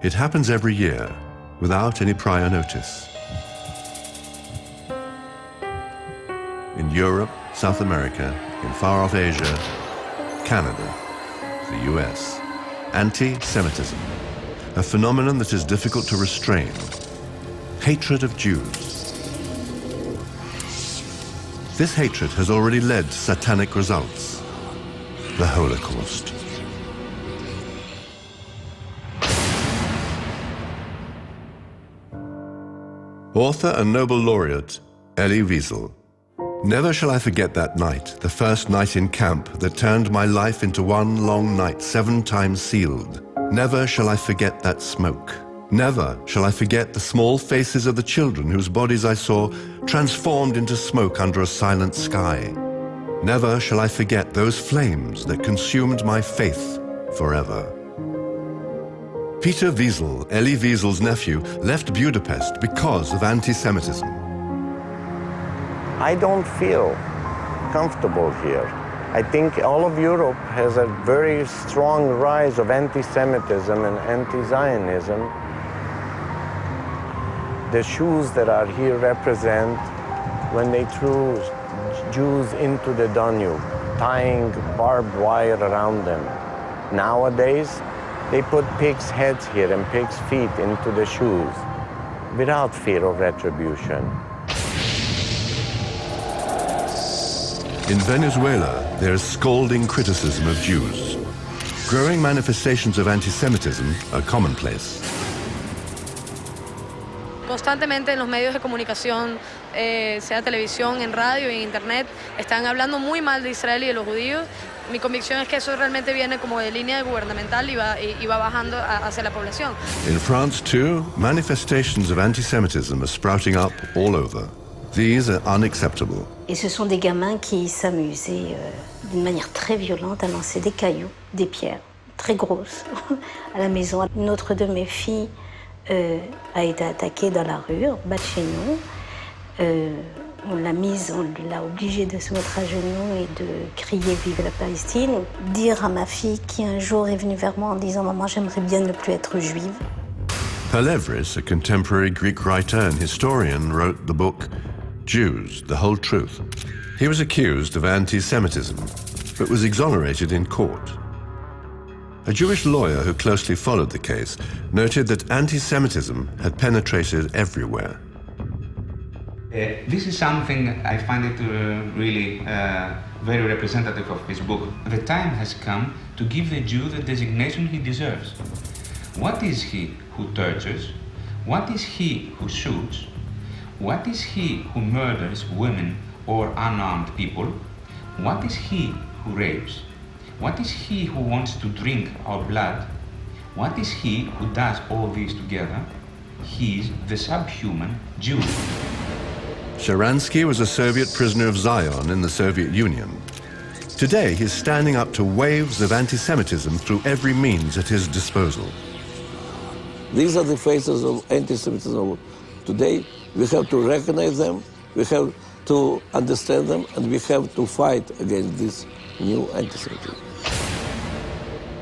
It happens every year, without any prior notice. In Europe, South America, in far-off Asia, Canada, the US. Anti-Semitism, a phenomenon that is difficult to restrain. Hatred of Jews. This hatred has already led to satanic results. The Holocaust. Author and Nobel laureate Elie Wiesel. Never shall I forget that night, the first night in camp that turned my life into one long night 7 times sealed. Never shall I forget that smoke. Never shall I forget the small faces of the children whose bodies I saw transformed into smoke under a silent sky. Never shall I forget those flames that consumed my faith forever. Peter Wiesel, Elie Wiesel's nephew, left Budapest because of anti-Semitism. I don't feel comfortable here. I think all of Europe has a very strong rise of anti-Semitism and anti-Zionism. The shoes that are here represent when they threw Jews into the Danube, tying barbed wire around them. Nowadays, they put pigs' heads here and pigs' feet into the shoes without fear of retribution. In Venezuela, there is scalding criticism of Jews. Growing manifestations of anti-Semitism are commonplace. Constantemente en los medios de comunicación, sea televisión, en radio, en internet, están hablando muy mal de Israel y de los judíos. Mi convicción es que eso realmente viene como de línea gubernamental y va bajando hacia la población. In France, too, manifestations of anti-Semitism are sprouting up all over. These are unacceptable. Et ce sont des gamins qui s'amusaient d'une manière très violente à lancer des cailloux, des pierres très grosses à la maison. Une autre de mes filles a été attaquée dans la rue, en bas de chez nous. On l'a obligée de se mettre à genoux et de crier « Vive la Palestine », dire à ma fille qui un jour est venue vers moi en disant « Maman, j'aimerais bien ne plus être juive ». Pelevris, a contemporary Greek writer and historian, wrote the book Jews, the Whole Truth. He was accused of anti-Semitism, but was exonerated in court. A Jewish lawyer who closely followed the case noted that anti-Semitism had penetrated everywhere. This is something I find it really very representative of this book. The time has come to give the Jew the designation he deserves. What is he who tortures? What is he who shoots? What is he who murders women or unarmed people? What is he who rapes? What is he who wants to drink our blood? What is he who does all this together? He is the subhuman Jew. Sharansky was a Soviet prisoner of Zion in the Soviet Union. Today, he's standing up to waves of anti-Semitism through every means at his disposal. These are the faces of anti-Semitism today. We have to recognize them, we have to understand them, and we have to fight against this new anti-Semitism.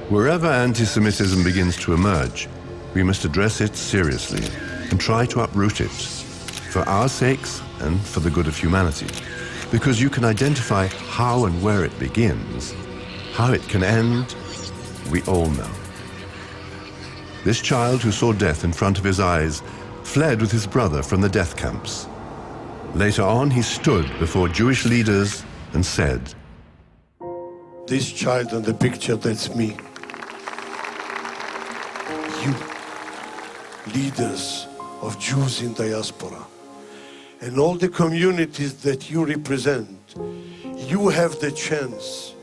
Wherever anti-Semitism begins to emerge, we must address it seriously and try to uproot it, for our sakes and for the good of humanity. Because you can identify how and where it begins, how it can end, we all know. This child who saw death in front of his eyes fled with his brother from the death camps. Later on, he stood before Jewish leaders and said, "This child on the picture, that's me. You, leaders of Jews in diaspora, and all the communities that you represent, you have the chance,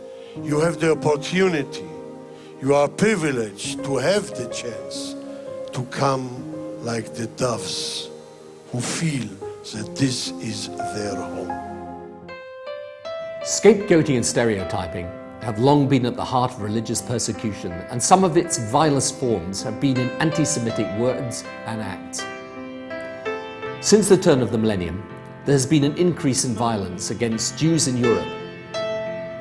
you have the opportunity, you are privileged to have the chance to come like the doves who feel that this is their home." Scapegoating and stereotyping have long been at the heart of religious persecution, and some of its vilest forms have been in anti-Semitic words and acts. Since the turn of the millennium, there has been an increase in violence against Jews in Europe.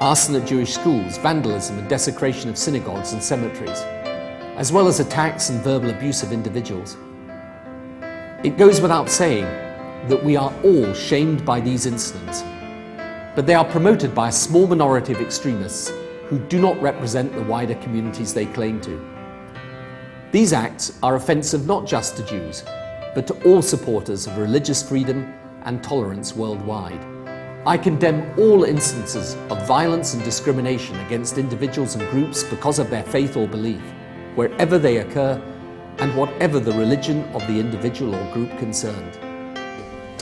Arson at Jewish schools, vandalism and desecration of synagogues and cemeteries. as well as attacks and verbal abuse of individuals. It goes without saying that we are all shamed by these incidents, but they are promoted by a small minority of extremists who do not represent the wider communities they claim to. These acts are offensive not just to Jews, but to all supporters of religious freedom and tolerance worldwide. I condemn all instances of violence and discrimination against individuals and groups because of their faith or belief, wherever they occur and whatever the religion of the individual or group concerned.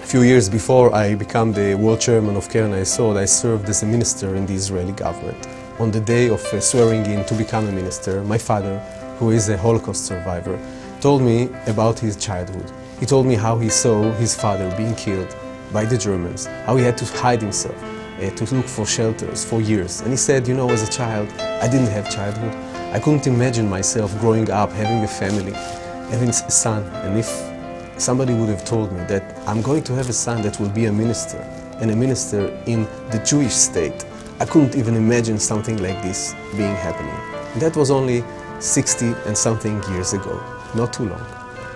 A few years before I became the world chairman of Keren Hayesod, I served as a minister in the Israeli government. On the day of swearing in to become a minister, my father, who is a Holocaust survivor, told me about his childhood. He told me how he saw his father being killed by the Germans, how he had to hide himself, to look for shelters for years. And he said, you know, as a child, I didn't have childhood. I couldn't imagine myself growing up, having a family, having a son. And if somebody would have told me that I'm going to have a son that will be a minister, and a minister in the Jewish state, I couldn't even imagine something like this being happening. And that was only 60 and something years ago, not too long.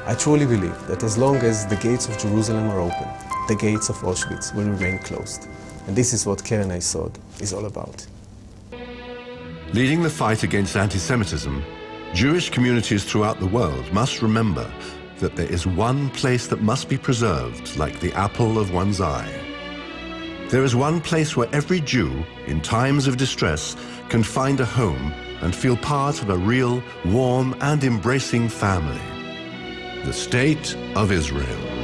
I truly believe that as long as the gates of Jerusalem are open, the gates of Auschwitz will remain closed. And this is what Keren Hayesod is all about. Leading the fight against anti-Semitism, Jewish communities throughout the world must remember that there is one place that must be preserved like the apple of one's eye. There is one place where every Jew, in times of distress, can find a home and feel part of a real, warm and embracing family. The State of Israel.